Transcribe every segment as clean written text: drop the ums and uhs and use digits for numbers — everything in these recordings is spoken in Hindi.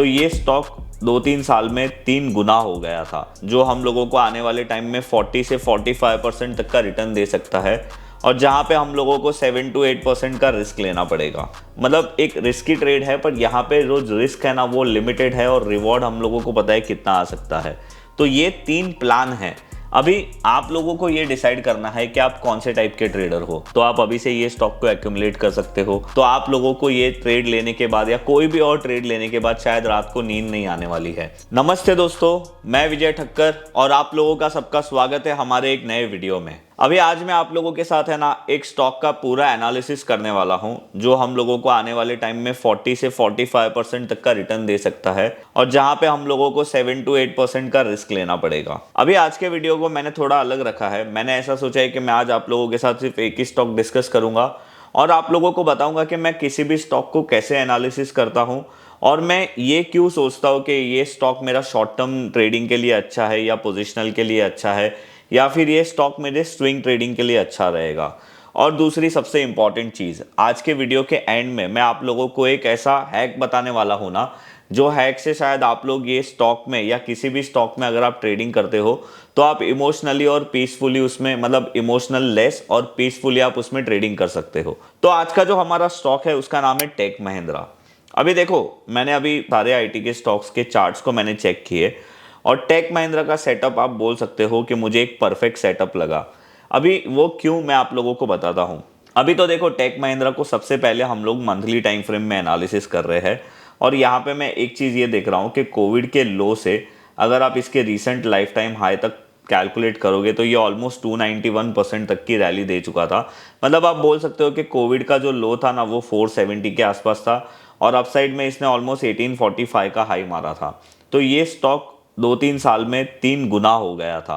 तो ये स्टॉक 2-3 साल में 3 गुना हो गया था, जो हम लोगों को आने वाले टाइम में 40 से 45% तक का रिटर्न दे सकता है, और जहां पे हम लोगों को 7 to 8% का रिस्क लेना पड़ेगा। मतलब एक रिस्की ट्रेड है, पर यहाँ पे जो रिस्क है ना वो लिमिटेड है, और रिवॉर्ड हम लोगों को पता है कितना आ सकता है। तो ये 3 प्लान है। अभी आप लोगों को ये डिसाइड करना है कि आप कौन से टाइप के ट्रेडर हो। तो आप अभी से ये स्टॉक को एक्यूमुलेट कर सकते हो। तो आप लोगों को ये ट्रेड लेने के बाद या कोई भी और ट्रेड लेने के बाद शायद रात को नींद नहीं आने वाली है। नमस्ते दोस्तों, मैं विजय ठक्कर और आप लोगों का सबका स्वागत है हमारे एक नए वीडियो में। अभी आज मैं आप लोगों के साथ है ना एक स्टॉक का पूरा एनालिसिस करने वाला हूं, जो हम लोगों को आने वाले टाइम में 40 से 45% तक का रिटर्न दे सकता है, और जहां पे हम लोगों को 7 to 8% का रिस्क लेना पड़ेगा। अभी आज के वीडियो को मैंने थोड़ा अलग रखा है। मैंने ऐसा सोचा है कि मैं आज आप लोगों के साथ सिर्फ एक ही स्टॉक डिस्कस करूंगा और आप लोगों को बताऊंगा कि मैं किसी भी स्टॉक को कैसे एनालिसिस करता हूं, और मैं ये क्यों सोचता हूं कि ये स्टॉक मेरा शॉर्ट टर्म ट्रेडिंग के लिए अच्छा है या पोजिशनल के लिए अच्छा है, या फिर ये स्टॉक मेरे स्विंग ट्रेडिंग के लिए अच्छा रहेगा। और दूसरी सबसे इंपॉर्टेंट चीज़, आज के वीडियो के एंड में मैं आप लोगों को एक ऐसा हैक बताने वाला हूं ना, जो हैक से शायद आप लोग ये स्टॉक में या किसी भी स्टॉक में अगर आप ट्रेडिंग करते हो तो आप इमोशनली और पीसफुली उसमें, मतलब इमोशनल लेस और पीसफुली आप उसमें ट्रेडिंग कर सकते हो। तो आज का जो हमारा स्टॉक है उसका नाम है टेक महिंद्रा। अभी देखो, मैंने अभी सारे आईटी के स्टॉक्स के चार्ट्स को मैंने चेक किए, और टेक महिंद्रा का सेटअप आप बोल सकते हो कि मुझे एक परफेक्ट सेटअप लगा। अभी वो क्यों, मैं आप लोगों को बताता हूँ। अभी तो देखो, टेक महिंद्रा को सबसे पहले हम लोग मंथली टाइम फ्रेम में एनालिसिस कर रहे हैं, और यहाँ पे मैं एक चीज़ ये देख रहा हूँ कि कोविड के लो से अगर आप इसके रिसेंट लाइफ टाइम हाई तक कैलकुलेट करोगे तो ये ऑलमोस्ट 291% तक की रैली दे चुका था। मतलब आप बोल सकते हो कि कोविड का जो लो था ना वो 470 के आसपास था, और अपसाइड में इसने ऑलमोस्ट 1845 का हाई मारा था। तो ये स्टॉक 2-3 साल में 3 गुना हो गया था।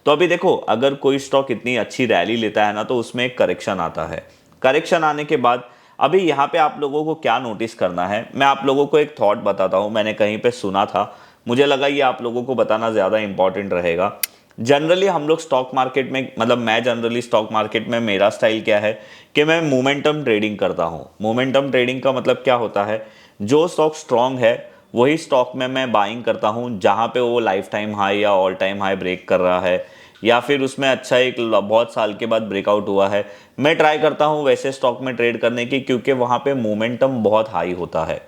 तो अभी देखो, अगर कोई स्टॉक इतनी अच्छी रैली लेता है ना तो उसमें एक करेक्शन आता है। करेक्शन आने के बाद अभी यहाँ पे आप लोगों को क्या नोटिस करना है, मैं आप लोगों को एक थॉट बताता हूँ। मैंने कहीं पे सुना था, मुझे लगा ये आप लोगों को बताना ज़्यादा इंपॉर्टेंट रहेगा। जनरली हम लोग स्टॉक मार्केट में, मतलब मैं जनरली स्टॉक मार्केट में, मेरा स्टाइल क्या है कि मैं मोमेंटम ट्रेडिंग करता हूँ। मोमेंटम ट्रेडिंग का मतलब क्या होता है, जो स्टॉक स्ट्रांग है वही स्टॉक में मैं बाइंग करता हूँ, जहाँ पे वो लाइफ टाइम हाई या ऑल टाइम हाई ब्रेक कर रहा है, या फिर उसमें अच्छा एक बहुत साल के बाद ब्रेकआउट हुआ है। मैं ट्राई करता हूँ वैसे स्टॉक में ट्रेड करने की, क्योंकि वहाँ पे मोमेंटम बहुत हाई होता है।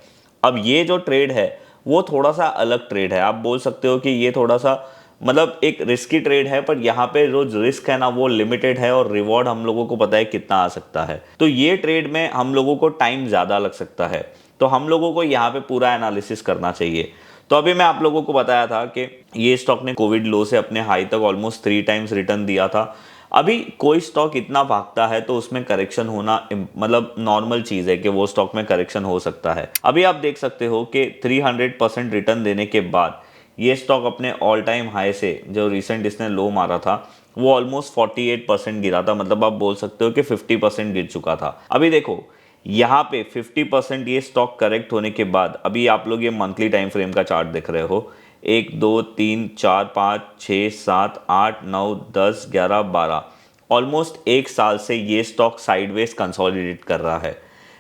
अब ये जो ट्रेड है वो थोड़ा सा अलग ट्रेड है। आप बोल सकते हो कि ये थोड़ा सा, मतलब एक रिस्की ट्रेड है, पर यहाँ पे जो रिस्क है ना वो लिमिटेड है, और रिवॉर्ड हम लोगों को पता है कितना आ सकता है। तो ये ट्रेड में हम लोगों को टाइम ज़्यादा लग सकता है, तो हम लोगों को यहाँ पे पूरा एनालिसिस करना चाहिए। तो अभी मैं आप लोगों को बताया था कि ये स्टॉक ने कोविड लो से अपने हाई तक ऑलमोस्ट 3 टाइम्स रिटर्न दिया था। अभी कोई स्टॉक इतना भागता है तो उसमें करेक्शन होना मतलब नॉर्मल चीज़ है कि वो स्टॉक में करेक्शन हो सकता है। अभी आप देख सकते हो कि 300% रिटर्न देने के बाद ये स्टॉक अपने ऑल टाइम हाई से, जो रिसेंट इसने लो मारा था, वो ऑलमोस्ट 48% गिरा था। मतलब आप बोल सकते हो कि 50% गिर चुका था। अभी देखो, यहाँ पे 50% ये स्टॉक करेक्ट होने के बाद, अभी आप लोग ये मंथली टाइम फ्रेम का चार्ट देख रहे हो, 1 2 3 4 5 6 7 8 9 10 11 12, ऑलमोस्ट 1 साल से ये स्टॉक साइडवेज कंसोलिडेट कर रहा है।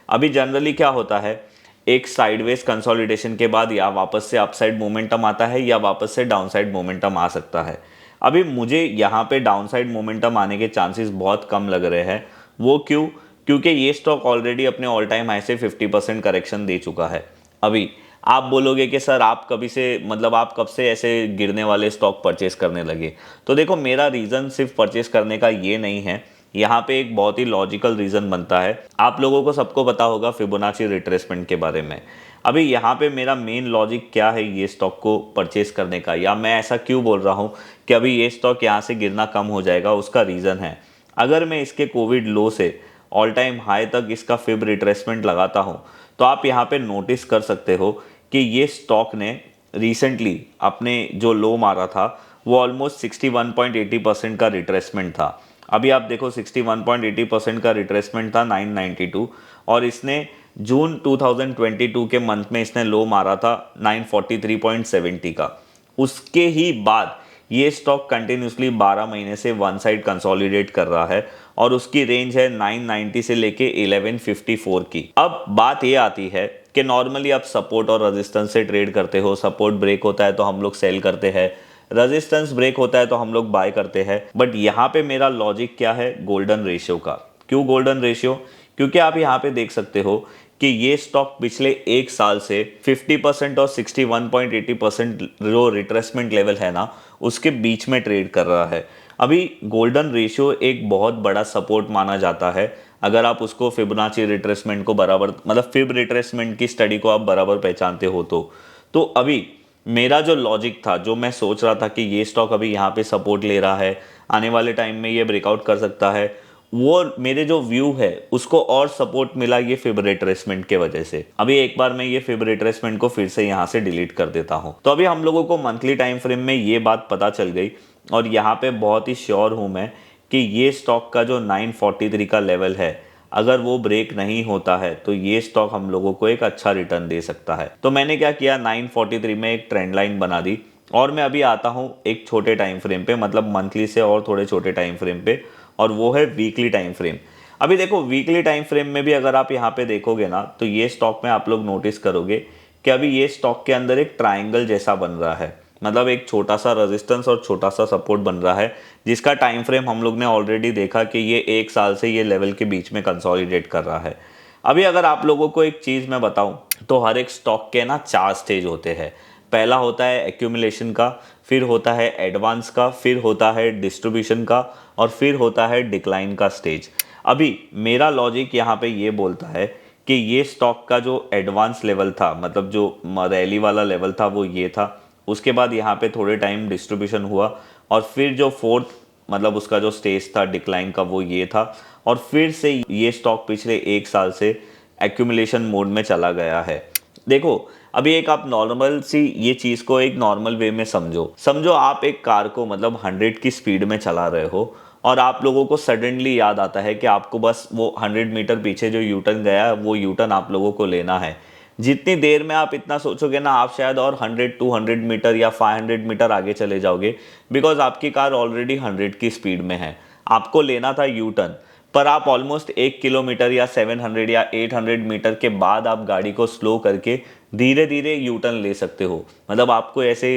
अभी जनरली क्या होता है, एक साइडवेज कंसोलिडेशन के बाद या वापस से अपसाइड मोमेंटम आता है या वापस से डाउनसाइड मोमेंटम आ सकता है। अभी मुझे यहाँ पे डाउनसाइड मोमेंटम आने के चांसेस बहुत कम लग रहे हैं। वो क्यों? क्योंकि ये स्टॉक ऑलरेडी अपने ऑल टाइम हाई से 50% करेक्शन दे चुका है। अभी आप बोलोगे कि सर आप कभी से, मतलब आप कब से ऐसे गिरने वाले स्टॉक परचेस करने लगे? तो देखो, मेरा रीज़न सिर्फ परचेस करने का ये नहीं है। यहाँ पे एक बहुत ही लॉजिकल रीज़न बनता है। आप लोगों को सबको पता होगा फिबोनाची रिट्रेसमेंट के बारे में। अभी यहाँ पे मेरा मेन लॉजिक क्या है ये स्टॉक को परचेस करने का, या मैं ऐसा क्यों बोल रहा हूँ कि अभी ये स्टॉक यहाँ से गिरना कम हो जाएगा, उसका रीज़न है, अगर मैं इसके कोविड लो से ऑल टाइम हाई तक इसका फिब रिट्रेसमेंट लगाता हूँ, तो आप यहाँ पे नोटिस कर सकते हो कि ये स्टॉक ने रिसेंटली अपने जो लो मारा था वो ऑलमोस्ट 61.80% का रिट्रेसमेंट था। अभी आप देखो, 61.80% का रिट्रेसमेंट था 992, और इसने जून 2022 के मंथ में इसने लो मारा था 943.70 का। उसके ही बाद ये स्टॉक कंटिन्यूसली 12 महीने से वन साइड कंसोलिडेट कर रहा है, और उसकी रेंज है 990 से लेके 1154 की। अब बात ये आती है कि नॉर्मली आप सपोर्ट और रेजिस्टेंस से ट्रेड करते हो। सपोर्ट ब्रेक होता है तो हम लोग सेल करते हैं, रेजिस्टेंस ब्रेक होता है तो हम लोग बाय करते हैं। बट यहाँ पे मेरा लॉजिक क्या है, गोल्डन रेशियो का। क्यों गोल्डन रेशियो? क्योंकि आप यहाँ पे देख सकते हो कि ये स्टॉक पिछले एक साल से 50% और 61.80% जो रिट्रेसमेंट लेवल है ना, उसके बीच में ट्रेड कर रहा है। अभी गोल्डन रेशियो एक बहुत बड़ा सपोर्ट माना जाता है। अगर आप उसको फिबोनाची रिट्रेसमेंट को बराबर, मतलब फिब रिट्रेसमेंट की स्टडी को आप बराबर पहचानते हो तो अभी मेरा जो लॉजिक था, जो मैं सोच रहा था कि ये स्टॉक अभी यहाँ पे सपोर्ट ले रहा है, आने वाले टाइम में ये ब्रेकआउट कर सकता है, वो मेरे जो व्यू है उसको और सपोर्ट मिला ये फिब रिट्रेसमेंट के वजह से। अभी एक बार मैं ये फिब रिट्रेसमेंट को फिर से यहाँ से डिलीट कर देता हूँ। तो अभी हम लोगों को मंथली टाइम फ्रेम में ये बात पता चल गई, और यहाँ पे बहुत ही श्योर हूँ मैं कि ये स्टॉक का जो 943 का लेवल है, अगर वो ब्रेक नहीं होता है तो ये स्टॉक हम लोगों को एक अच्छा रिटर्न दे सकता है। तो मैंने क्या किया, 943 में एक ट्रेंड लाइन बना दी, और मैं अभी आता हूँ एक छोटे टाइम फ्रेम पे, मतलब मंथली से और थोड़े छोटे टाइम फ्रेम पे, और वो है वीकली टाइम फ्रेम। अभी देखो वीकली टाइम फ्रेम में भी अगर आप यहाँ पे देखोगे ना, तो ये स्टॉक में आप लोग नोटिस करोगे कि अभी ये स्टॉक के अंदर एक ट्राइंगल जैसा बन रहा है, मतलब एक छोटा सा रेजिस्टेंस और छोटा सा सपोर्ट बन रहा है, जिसका टाइम फ्रेम हम लोग ने ऑलरेडी देखा कि ये एक साल से ये लेवल के बीच में कंसोलिडेट कर रहा है। अभी अगर आप लोगों को एक चीज़ मैं बताऊं, तो हर एक स्टॉक के ना 4 स्टेज होते हैं। पहला होता है एक्यूमुलेशन का, फिर होता है एडवांस का, फिर होता है डिस्ट्रीब्यूशन का, और फिर होता है डिक्लाइन का स्टेज। अभी मेरा लॉजिक यहाँ पे ये बोलता है कि ये स्टॉक का जो एडवांस लेवल था, मतलब जो रैली वाला लेवल था, वो ये था। उसके बाद यहाँ पे थोड़े टाइम डिस्ट्रीब्यूशन हुआ, और फिर जो फोर्थ, मतलब उसका जो स्टेज था डिक्लाइन का, वो ये था। और फिर से ये स्टॉक पिछले एक साल से एक्यूमुलेशन मोड में चला गया है। देखो अभी एक आप नॉर्मल सी ये चीज़ को एक नॉर्मल वे में समझो आप एक कार को मतलब 100 की स्पीड में चला रहे हो, और आप लोगों को सडनली याद आता है कि आपको बस वो 100 मीटर पीछे जो यू टर्न गया है, वो यू टर्न आप लोगों को लेना है। जितनी देर में आप इतना सोचोगे ना, आप शायद और 100-200 मीटर या 500 मीटर आगे चले जाओगे, बिकॉज आपकी कार ऑलरेडी 100 की स्पीड में है। आपको लेना था यू टर्न, पर आप ऑलमोस्ट 1 किलोमीटर या 700 या 800 मीटर के बाद आप गाड़ी को स्लो करके धीरे धीरे यू टर्न ले सकते हो। मतलब आपको ऐसे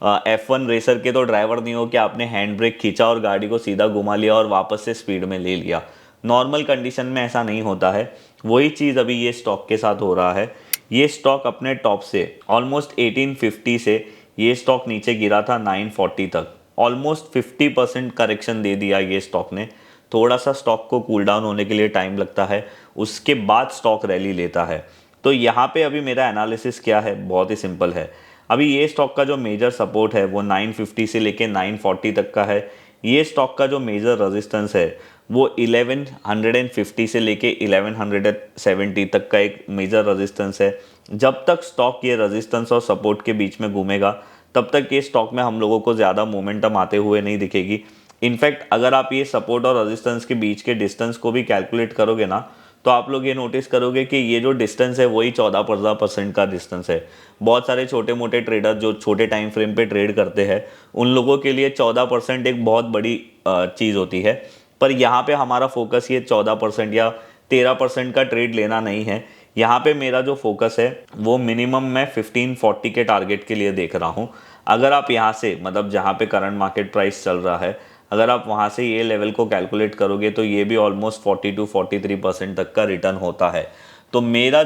F1 रेसर के तो ड्राइवर नहीं हो कि आपने हैंड ब्रेक खींचा और गाड़ी को सीधा घुमा लिया और वापस से स्पीड में ले लिया। नॉर्मल कंडीशन में ऐसा नहीं होता है। वही चीज़ अभी ये स्टॉक के साथ हो रहा है। ये स्टॉक अपने टॉप से ऑलमोस्ट 1850 से ये स्टॉक नीचे गिरा था 940 तक, ऑलमोस्ट 50% करेक्शन दे दिया ये स्टॉक ने। थोड़ा सा स्टॉक को कूल डाउन होने के लिए टाइम लगता है, उसके बाद स्टॉक रैली लेता है। तो यहाँ पे अभी मेरा एनालिसिस क्या है, बहुत ही सिंपल है। अभी ये स्टॉक का जो मेजर सपोर्ट है वो 950 से लेके 940 तक का है। ये स्टॉक का जो मेजर रेजिस्टेंस है वो 1150 से लेके 1170 तक का एक मेजर रेजिस्टेंस है। जब तक स्टॉक ये रेजिस्टेंस और सपोर्ट के बीच में घूमेगा, तब तक ये स्टॉक में हम लोगों को ज़्यादा मोमेंटम आते हुए नहीं दिखेगी। इनफैक्ट अगर आप ये सपोर्ट और रेजिस्टेंस के बीच के डिस्टेंस को भी कैलकुलेट करोगे ना, तो आप लोग ये नोटिस करोगे कि ये जो डिस्टेंस है वही 14% का डिस्टेंस है। बहुत सारे छोटे मोटे ट्रेडर जो छोटे टाइम फ्रेम पे ट्रेड करते हैं, उन लोगों के लिए 14% एक बहुत बड़ी चीज़ होती है। पर यहाँ पे हमारा फोकस ये 14% या 13% का ट्रेड लेना नहीं है। यहाँ पे मेरा जो फोकस है वो मिनिमम मैं 1540 के टारगेट के लिए देख रहा हूँ। अगर आप यहाँ से, मतलब जहाँ पे करंट मार्केट प्राइस चल रहा है, अगर आप वहाँ से ये लेवल को कैलकुलेट करोगे तो ये भी ऑलमोस्ट 42-43% तक का रिटर्न होता है। तो मेरा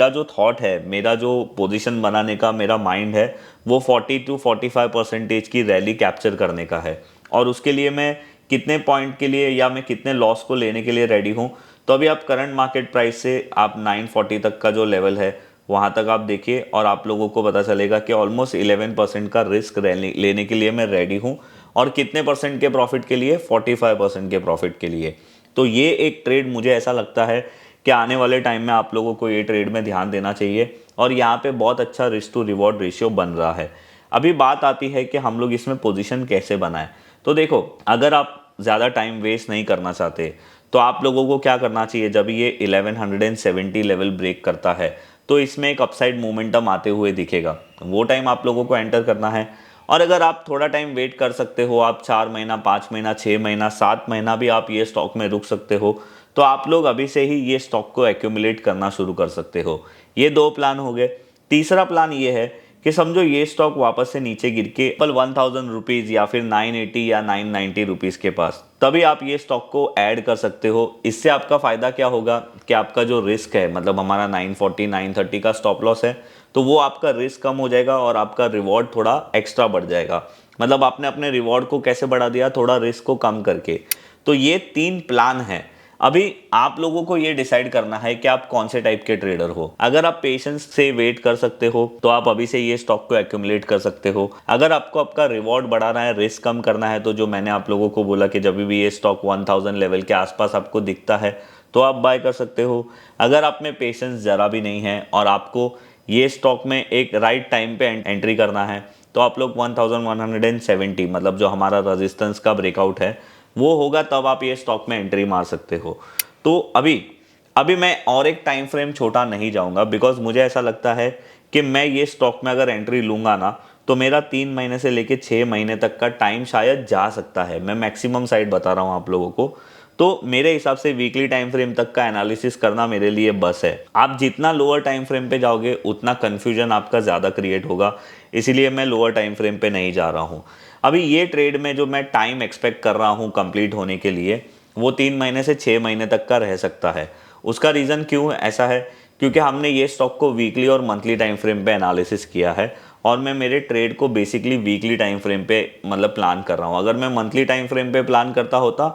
जो थॉट है, मेरा जो पोजीशन बनाने का मेरा माइंड है, वो 40-45% की रैली कैप्चर करने का है। और उसके लिए मैं कितने पॉइंट के लिए या मैं कितने लॉस को लेने के लिए रेडी हूँ, तो अभी आप करंट मार्केट प्राइस से आप 940 तक का जो लेवल है वहाँ तक आप देखिए, और आप लोगों को पता चलेगा कि ऑलमोस्ट 11% का रिस्क लेने के लिए मैं रेडी हूँ। और कितने परसेंट के प्रॉफिट के लिए? 45% के प्रॉफिट के लिए। तो ये एक ट्रेड मुझे ऐसा लगता है कि आने वाले टाइम में आप लोगों को ये ट्रेड में ध्यान देना चाहिए, और यहाँ पे बहुत अच्छा रिस्क टू रिवॉर्ड रेशियो बन रहा है। अभी बात आती है कि हम लोग इसमें पोजीशन कैसे बनाएं। तो देखो, अगर आप ज़्यादा टाइम वेस्ट नहीं करना चाहते तो आप लोगों को क्या करना चाहिए, जब ये 1170 लेवल ब्रेक करता है तो इसमें एक अपसाइड मोमेंटम आते हुए दिखेगा, वो टाइम आप लोगों को एंटर करना है। और अगर आप थोड़ा टाइम वेट कर सकते हो, आप 4 महीना, 5 महीना, 6 महीना, 7 महीना भी आप ये स्टॉक में रुक सकते हो, तो आप लोग अभी से ही ये स्टॉक को एक्यूमुलेट करना शुरू कर सकते हो। ये 2 प्लान हो गए। तीसरा प्लान ये है कि समझो ये स्टॉक वापस से नीचे गिर के 1000 रुपीज़ या फिर 980 या 990 रुपीज़ के पास, तभी आप ये स्टॉक को ऐड कर सकते हो। इससे आपका फ़ायदा क्या होगा कि आपका जो रिस्क है, मतलब हमारा 940 930 का स्टॉप लॉस है, तो वो आपका रिस्क कम हो जाएगा और आपका रिवॉर्ड थोड़ा एक्स्ट्रा बढ़ जाएगा। मतलब आपने अपने रिवॉर्ड को कैसे बढ़ा दिया, थोड़ा रिस्क को कम करके। तो ये 3 प्लान हैं। अभी आप लोगों को ये डिसाइड करना है कि आप कौन से टाइप के ट्रेडर हो। अगर आप पेशेंस से वेट कर सकते हो तो आप अभी से ये स्टॉक को एक्यूमुलेट कर सकते हो। अगर आपको आपका रिवॉर्ड बढ़ाना है, रिस्क कम करना है, तो जो मैंने आप लोगों को बोला कि जब भी ये स्टॉक 1000 लेवल के आसपास आपको दिखता है तो आप बाय कर सकते हो। अगर आप में पेशेंस ज़रा भी नहीं है और आपको ये स्टॉक में एक राइट टाइम पे एंट्री करना है, तो आप लोग 1170, मतलब जो हमारा रेजिस्टेंस का ब्रेकआउट है वो होगा, तब आप ये स्टॉक में एंट्री मार सकते हो। तो अभी मैं और एक टाइम फ्रेम छोटा नहीं जाऊंगा, बिकॉज मुझे ऐसा लगता है कि मैं ये स्टॉक में अगर एंट्री लूंगा ना, तो मेरा 3 महीने से लेके 6 महीने तक का टाइम शायद जा सकता है। मैं मैक्सिमम साइड बता रहा हूँ आप लोगों को। तो मेरे हिसाब से वीकली टाइम फ्रेम तक का एनालिसिस करना मेरे लिए बस है। आप जितना लोअर टाइम फ्रेम पे जाओगे उतना कन्फ्यूजन आपका ज़्यादा क्रिएट होगा, इसीलिए मैं लोअर टाइम फ्रेम पे नहीं जा रहा हूँ। अभी ये ट्रेड में जो मैं टाइम एक्सपेक्ट कर रहा हूँ कंप्लीट होने के लिए, वो 3 महीने से 6 महीने तक का रह सकता है। उसका रीज़न क्यों ऐसा है, क्योंकि हमने ये स्टॉक को वीकली और मंथली टाइम फ्रेम पे एनालिसिस किया है और मैं मेरे ट्रेड को बेसिकली वीकली टाइम फ्रेम पे मतलब प्लान कर रहा हूँ। अगर मैं मंथली टाइम फ्रेम पे प्लान करता होता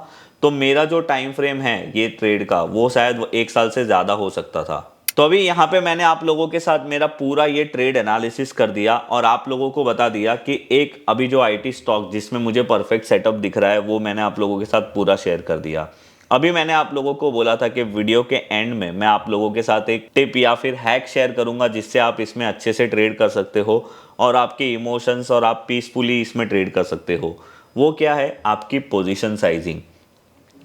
तो मेरा जो टाइम फ्रेम है ये ट्रेड का, वो शायद 1 साल से ज़्यादा हो सकता था। तो अभी यहाँ पे मैंने आप लोगों के साथ मेरा पूरा ये ट्रेड एनालिसिस कर दिया और आप लोगों को बता दिया कि एक अभी जो आईटी स्टॉक जिसमें मुझे परफेक्ट सेटअप दिख रहा है वो मैंने आप लोगों के साथ पूरा शेयर कर दिया। अभी मैंने आप लोगों को बोला था कि वीडियो के एंड में मैं आप लोगों के साथ एक टिप या फिर हैक शेयर करूंगा जिससे आप इसमें अच्छे से ट्रेड कर सकते हो और आपके इमोशंस और आप पीसफुली इसमें ट्रेड कर सकते हो। वो क्या है, आपकी पोजीशन साइजिंग।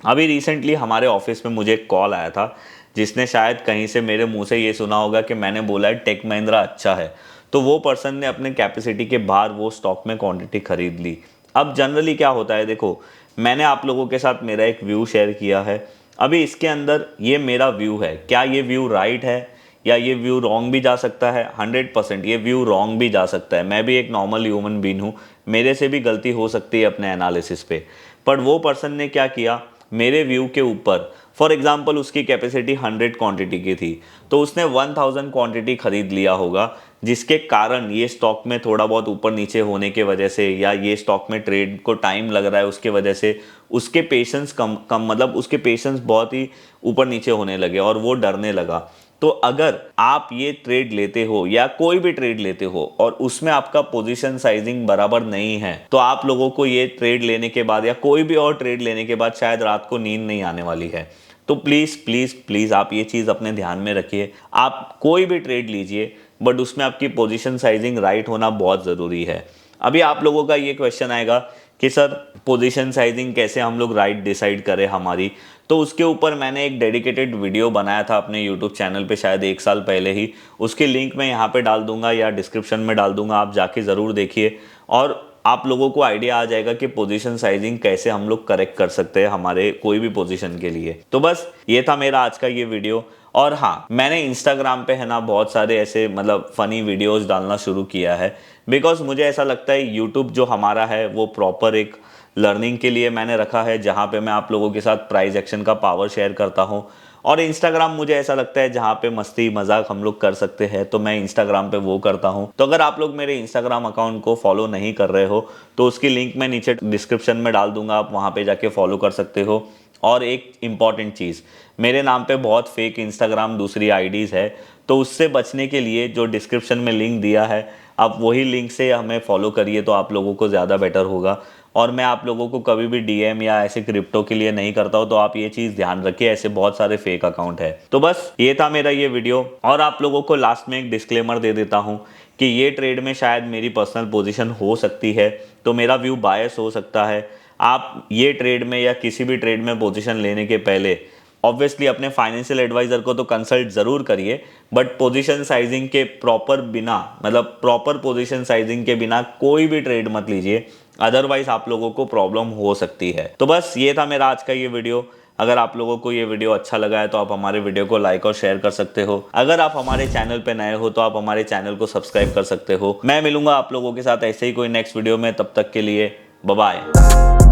अभी रिसेंटली हमारे ऑफिस में मुझे एक कॉल आया था जिसने शायद कहीं से मेरे मुंह से ये सुना होगा कि मैंने बोला है टेक महिंद्रा अच्छा है, तो वो पर्सन ने अपने कैपेसिटी के बाहर वो स्टॉक में क्वांटिटी खरीद ली। अब जनरली क्या होता है, देखो मैंने आप लोगों के साथ मेरा एक व्यू शेयर किया है। अभी इसके अंदर ये मेरा व्यू है, क्या ये व्यू राइट है या ये व्यू रॉन्ग भी जा सकता है? 100% ये व्यू रॉन्ग भी जा सकता है। मैं भी एक नॉर्मल ह्यूमन बीइंग हूँ, मेरे से भी गलती हो सकती है अपने एनालिसिस पे। पर वो पर्सन ने क्या किया, मेरे व्यू के ऊपर, फॉर एग्जाम्पल उसकी कैपेसिटी 100 क्वांटिटी की थी, तो उसने 1000 क्वांटिटी खरीद लिया होगा, जिसके कारण ये स्टॉक में थोड़ा बहुत ऊपर नीचे होने के वजह से या ये स्टॉक में ट्रेड को टाइम लग रहा है उसके वजह से उसके पेशेंस कम मतलब उसके पेशेंस बहुत ही ऊपर नीचे होने लगे और वो डरने लगा। तो अगर आप ये ट्रेड लेते हो या कोई भी ट्रेड लेते हो और उसमें आपका पोजीशन साइजिंग बराबर नहीं है, तो आप लोगों को ये ट्रेड लेने के बाद या कोई भी और ट्रेड लेने के बाद शायद रात को नींद नहीं आने वाली है। तो प्लीज़ प्लीज़ प्लीज़ आप ये चीज़ अपने ध्यान में रखिए। आप कोई भी ट्रेड लीजिए बट उसमें आपकी पोजीशन साइजिंग राइट होना बहुत ज़रूरी है। अभी आप लोगों का ये क्वेश्चन आएगा कि सर पोजीशन साइजिंग कैसे हम लोग राइट डिसाइड करें हमारी, तो उसके ऊपर मैंने एक डेडिकेटेड वीडियो बनाया था अपने यूट्यूब चैनल पे शायद 1 साल पहले ही। उसकी लिंक मैं यहाँ पे डाल दूंगा या डिस्क्रिप्शन में डाल दूंगा, आप जाके ज़रूर देखिए और आप लोगों को आइडिया आ जाएगा कि पोजीशन साइजिंग कैसे हम लोग करेक्ट कर सकते हैं हमारे कोई भी पोजीशन के लिए। तो बस ये था मेरा आज का ये वीडियो। और हाँ, मैंने इंस्टाग्राम पे है ना बहुत सारे ऐसे मतलब फ़नी वीडियोस डालना शुरू किया है, बिकॉज मुझे ऐसा लगता है यूट्यूब जो हमारा है वो प्रॉपर एक लर्निंग के लिए मैंने रखा है, जहाँ पे मैं आप लोगों के साथ प्राइस एक्शन का पावर शेयर करता हूँ। और इंस्टाग्राम मुझे ऐसा लगता है जहाँ पे मस्ती मजाक हम लोग कर सकते हैं, तो मैं इंस्टाग्राम पे वो करता हूँ। तो अगर आप लोग मेरे इंस्टाग्राम अकाउंट को फॉलो नहीं कर रहे हो तो उसकी लिंक मैं नीचे डिस्क्रिप्शन में डाल दूंगा, आप वहाँ पे जाके फॉलो कर सकते हो। और एक इम्पॉर्टेंट चीज़, मेरे नाम पे बहुत फेक इंस्टाग्राम दूसरी आईडीज़ है, तो उससे बचने के लिए जो डिस्क्रिप्शन में लिंक दिया है आप वही लिंक से हमें फॉलो करिए, तो आप लोगों को ज़्यादा बेटर होगा। और मैं आप लोगों को कभी भी डीएम या ऐसे क्रिप्टो के लिए नहीं करता हूँ, तो आप ये चीज़ ध्यान रखिए, ऐसे बहुत सारे फेक अकाउंट है। तो बस ये था मेरा ये वीडियो। और आप लोगों को लास्ट में एक डिस्क्लेमर दे देता हूँ कि ये ट्रेड में शायद मेरी पर्सनल पोजीशन हो सकती है, तो मेरा व्यू बायस हो सकता है। आप ये ट्रेड में या किसी भी ट्रेड में पोजीशन लेने के पहले ऑब्वियसली अपने फाइनेंशियल एडवाइज़र को तो कंसल्ट ज़रूर करिए, बट पोजीशन साइजिंग के प्रॉपर बिना, मतलब प्रॉपर पोजीशन साइजिंग के बिना कोई भी ट्रेड मत लीजिए। अदरवाइज आप लोगों को प्रॉब्लम हो सकती है। तो बस ये था मेरा आज का ये वीडियो। अगर आप लोगों को ये वीडियो अच्छा लगा है तो आप हमारे वीडियो को लाइक और शेयर कर सकते हो। अगर आप हमारे चैनल पे नए हो तो आप हमारे चैनल को सब्सक्राइब कर सकते हो। मैं मिलूंगा आप लोगों के साथ ऐसे ही कोई नेक्स्ट वीडियो में, तब तक के लिए बाय बाय।